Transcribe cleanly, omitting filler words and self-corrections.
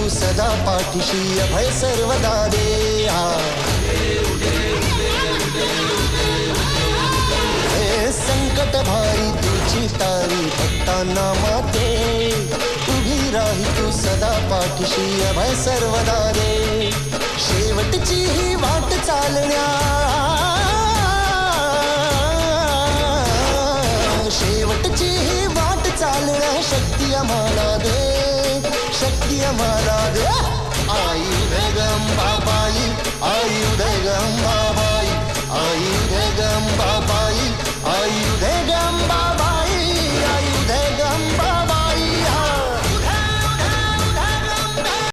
सदा पाठीशी अभय सर्वदा दे. हे संकट भारी तुझी तारी भक्तांना माते, उभी राही तू सदा पाठीशी अभय सर्वदा दे. शेवटची ही वाट चालण्या, शेवटची ही वाट चालण्या शक्ती आम्हाला दे, शक्ती आम्हाला दे. आई उदय गंगा बाई, आई उदय गंगा.